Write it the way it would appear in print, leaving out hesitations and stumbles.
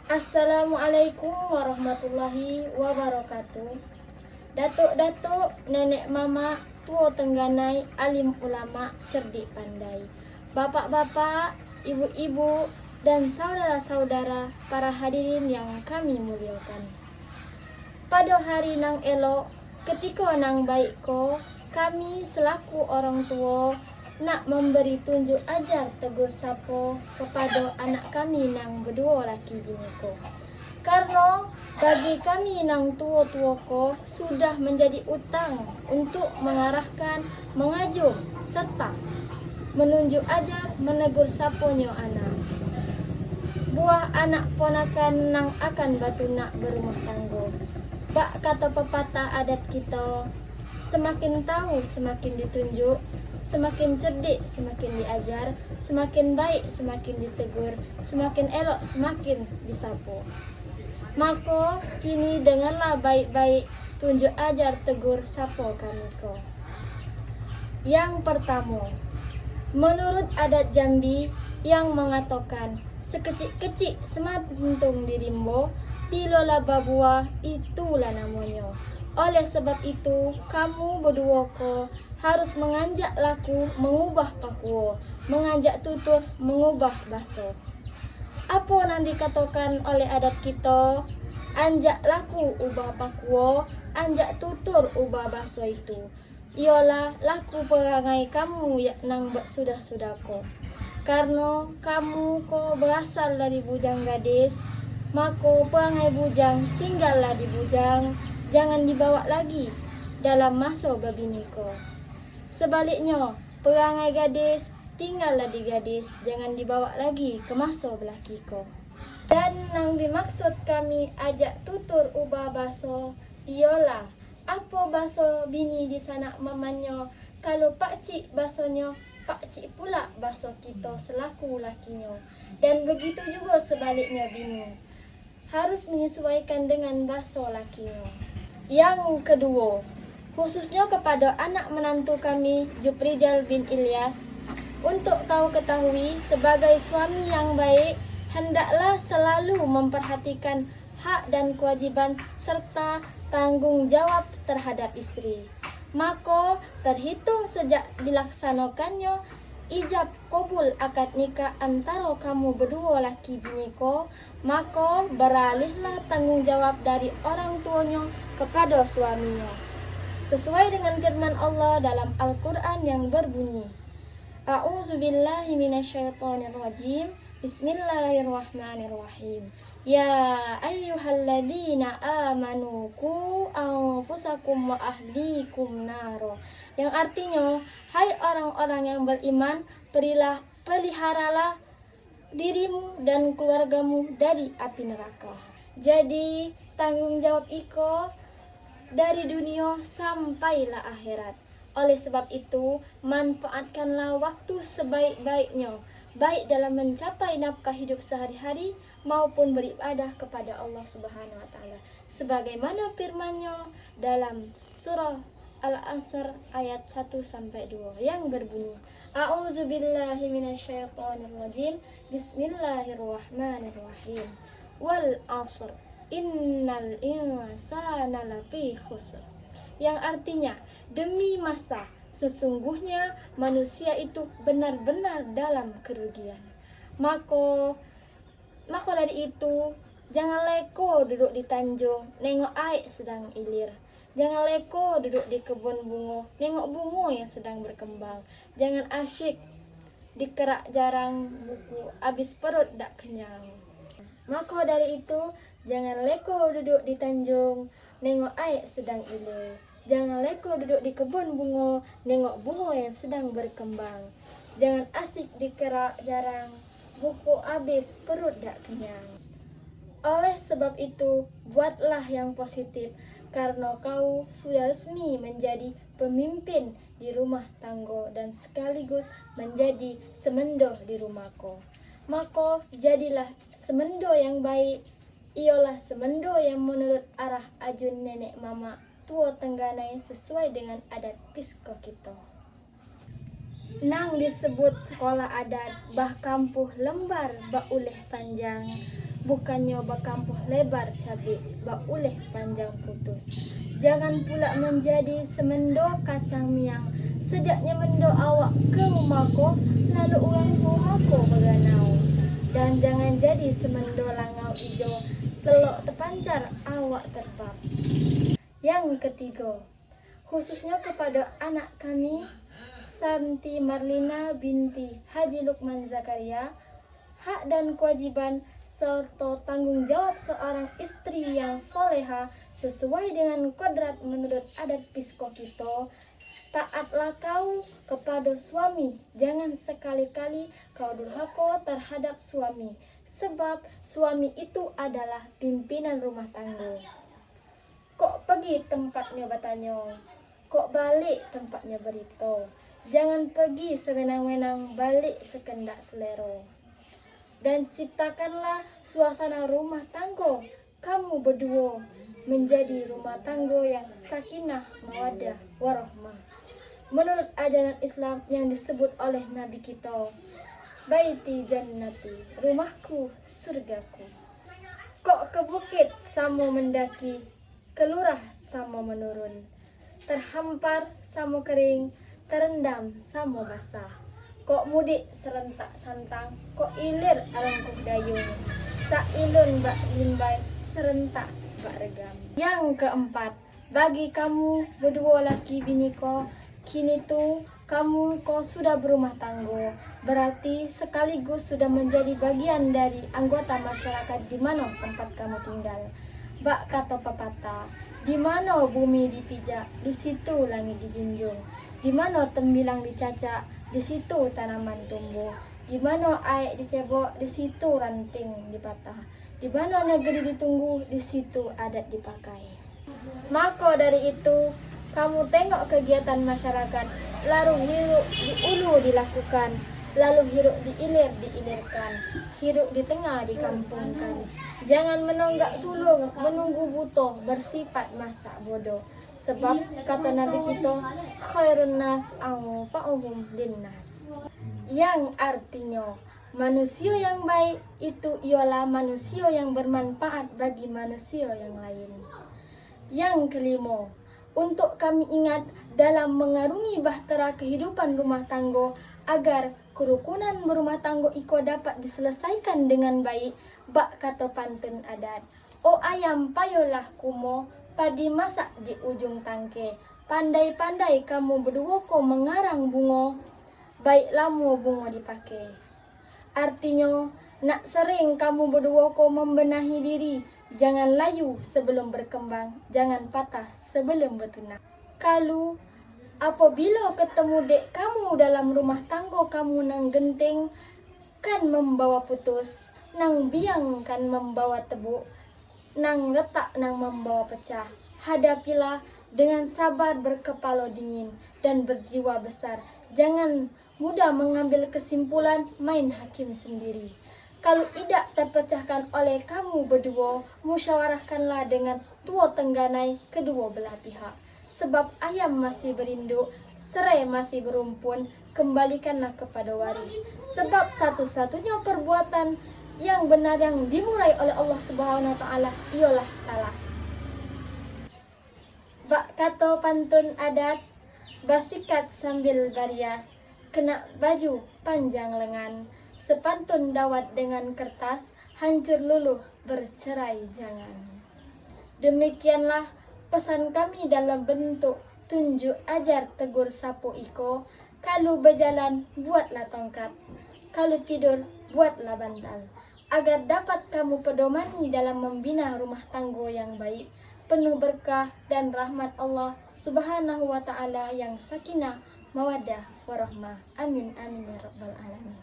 Assalamualaikum warahmatullahi wabarakatuh. Datuk-datuk, nenek mama, tua tengganai, alim ulama, cerdik pandai. Bapak-bapak, ibu-ibu, dan saudara-saudara, para hadirin yang kami muliakan. Pada hari nang elok, ketika nang baik ko, kami selaku orang tua nak memberi tunjuk ajar tegur sapo kepada anak kami nang berdua laki bini ko. Karena bagi kami nang tua-tua ko sudah menjadi utang untuk mengarahkan, mengajuk serta menunjuk ajar menegur saponyo anak. Buah anak ponakan nang akan batu nak berumah tangga. Bak kata pepatah adat kita, semakin tahu semakin ditunjuk, semakin cerdik semakin diajar, semakin baik semakin ditegur, semakin elok semakin disapu. Maka kini dengarlah baik-baik tunjuk ajar tegur sapo kami ko. Yang pertama, menurut adat Jambi yang mengatakan sekecil-kecil semantung dirimbo, dilola babua itulah namanya. Oleh sebab itu, kamu berdua ko harus menganjak laku mengubah pakuo, menganjak tutur mengubah baso. Apa yang dikatakan oleh adat kita? Anjak laku ubah pakuo, anjak tutur ubah baso itu. Ialah laku perangai kamu yang nang sudah ko. Karena kamu ko berasal dari bujang gadis, maka perangai bujang tinggallah di bujang, jangan dibawa lagi dalam masa babini ko. Sebaliknya, perangai gadis tinggallah di gadis, jangan dibawa lagi ke masa belaki ko. Dan nang dimaksud kami ajak tutur ubah baso, ialah apa baso bini di sana mamanya, kalau pakcik basonya, pakcik pula baso kita selaku lakinya. Dan begitu juga sebaliknya bini, harus menyesuaikan dengan baso lakinya. Yang kedua, khususnya kepada anak menantu kami, Juprijal bin Ilyas, untuk kau ketahui sebagai suami yang baik, hendaklah selalu memperhatikan hak dan kewajiban serta tanggung jawab terhadap istri. Maka terhitung sejak dilaksanakannya ijab kabul akad nikah antara kamu berdua laki bini ko, maka beralihlah tanggung jawab dari orang tuanya kepada suaminya. Sesuai dengan firman Allah dalam Al-Quran yang berbunyi, A'udzubillahi minasyaitonirrajim, Bismillahirrahmanirrahim. Ya ayyuhalladzina amanu qu anfusakum wa ahlikum naro. Yang artinya, hai orang-orang yang beriman, peliharalah dirimu dan keluargamu dari api neraka. Jadi, tanggung jawab iko dari dunia sampailah akhirat. Oleh sebab itu, manfaatkanlah waktu sebaik-baiknya, baik dalam mencapai nafkah hidup sehari-hari maupun beribadah kepada Allah Subhanahu wa taala. Sebagaimana firman-Nya dalam surah Al-Asr ayat 1 sampai 2 yang berbunyi, A'udzubillahi minasyaitonirrajim. Bismillahirrahmanirrahim. Wal 'asr. Innal insana lafi khusr. Yang artinya, demi masa, sesungguhnya manusia itu benar-benar dalam kerugian. Maka dari itu, jangan leko duduk di tanjung, nengok air sedang ilir. Jangan leko duduk di kebun bunga, nengok bunga yang sedang berkembang. Jangan asyik dikerak jarang buku, habis perut dak kenyang. Maka dari itu, jangan leko duduk di tanjung, nengok air sedang ilir. Jangan leko duduk di kebun bunga, nengok bunga yang sedang berkembang. Jangan asik dikerak jarang, buku habis perut dak kenyang. Oleh sebab itu, buatlah yang positif, karena kau sudah resmi menjadi pemimpin di rumah tangga dan sekaligus menjadi semendo di rumahku. Maka jadilah semendo yang baik, ialah semendo yang menurut arah ajun nenek mama tua tengganai sesuai dengan adat pisko kita. Nang disebut sekolah adat bah kampuh lembar ba uleh panjang, bukannya bakampuh lebar cabai, uleh panjang putus. Jangan pula menjadi semendo kacang miang, sejaknya mendo awak ke rumahku, lalu uang rumahku beganau. Dan jangan jadi semendo langau ijo, telok terpancar awak terbang. Yang ketiga, khususnya kepada anak kami, Santi Marlina binti Haji Lukman Zakaria, hak dan kewajiban serta tanggung jawab seorang istri yang soleha sesuai dengan kodrat menurut adat Pisko kita. Taatlah kau kepada suami, jangan sekali-kali kau durhaka terhadap suami, sebab suami itu adalah pimpinan rumah tangga. Kok pergi tempatnya bertanya, kok balik tempatnya berita. Jangan pergi sewenang-wenang, balik sekendak selera. Dan ciptakanlah suasana rumah tangga kamu berdua menjadi rumah tangga yang sakinah, mawaddah, warahmah. Menurut ajaran Islam yang disebut oleh Nabi kita, baiti jannati, rumahku, surgaku. Kok ke bukit sama mendaki, kelurah sama menurun, terhampar sama kering, terendam sama basah. Kok mudik serentak santang, kok ilir arangkuh dayung, sailun bak limbai, serentak bak regam. Yang keempat, bagi kamu berdua laki bini ko, kini tuh kamu kok sudah berumah tangga, berarti sekaligus sudah menjadi bagian dari anggota masyarakat di mana tempat kamu tinggal. Bak kata pepatah, di mana bumi dipijak, di situ langit dijunjung. Di mana tembilang dicacak, di situ tanaman tumbuh. Di mana air dicebok, di situ ranting dipatah. Di mana negeri ditunggu, di situ adat dipakai. Maka dari itu, kamu tengok kegiatan masyarakat, lalu hiruk di ulu dilakukan, lalu hiruk di ilir diilirkan, hiruk di tengah dikampungkan. Jangan menonggak sulung, menunggu butuh, bersifat masak bodoh. Sebab kata Nabi kita, khairun nas anfa'uhum linnas. Yang artinya, manusia yang baik itu ialah manusia yang bermanfaat bagi manusia yang lain. Yang kelima, untuk kami ingat dalam mengarungi bahtera kehidupan rumah tangga agar kerukunan berumah tangga iko dapat diselesaikan dengan baik, bak kata pantun adat. O ayam payolah kumo, padi masak di ujung tangke. Pandai-pandai kamu berdua ko mengarang bunga, baiklah mu bunga dipakai. Artinya, nak sering kamu berdua ko membenahi diri. Jangan layu sebelum berkembang, jangan patah sebelum bertunas. Kalau apabila ketemu dek kamu dalam rumah tangga kamu nang genting, kan membawa putus, nang biang kan membawa tebuk, nang retak nang membawa pecah. Hadapilah dengan sabar, berkepala dingin, dan berjiwa besar. Jangan mudah mengambil kesimpulan, main hakim sendiri. Kalau tidak terpecahkan oleh kamu berdua, musyawarahkanlah dengan tua tengganai kedua belah pihak. Sebab ayam masih berinduk, serai masih berumpun, kembalikanlah kepada waris. Sebab satu-satunya perbuatan yang benar yang dimulai oleh Allah Subhanahu wa taala ialah talak. Bak kata pantun adat, basikat sambil barias, kena baju panjang lengan. Sepantun dawat dengan kertas, hancur luluh bercerai jangan. Demikianlah pesan kami dalam bentuk tunjuk ajar tegur sapu iko. Kalau berjalan, buatlah tongkat. Kalau tidur, buatlah bantal. Agar dapat kamu pedomani dalam membina rumah tangga yang baik, penuh berkah dan rahmat Allah Subhanahu wa ta'ala yang sakinah, mawaddah, warahmah. Amin, amin ya rabbal alamin.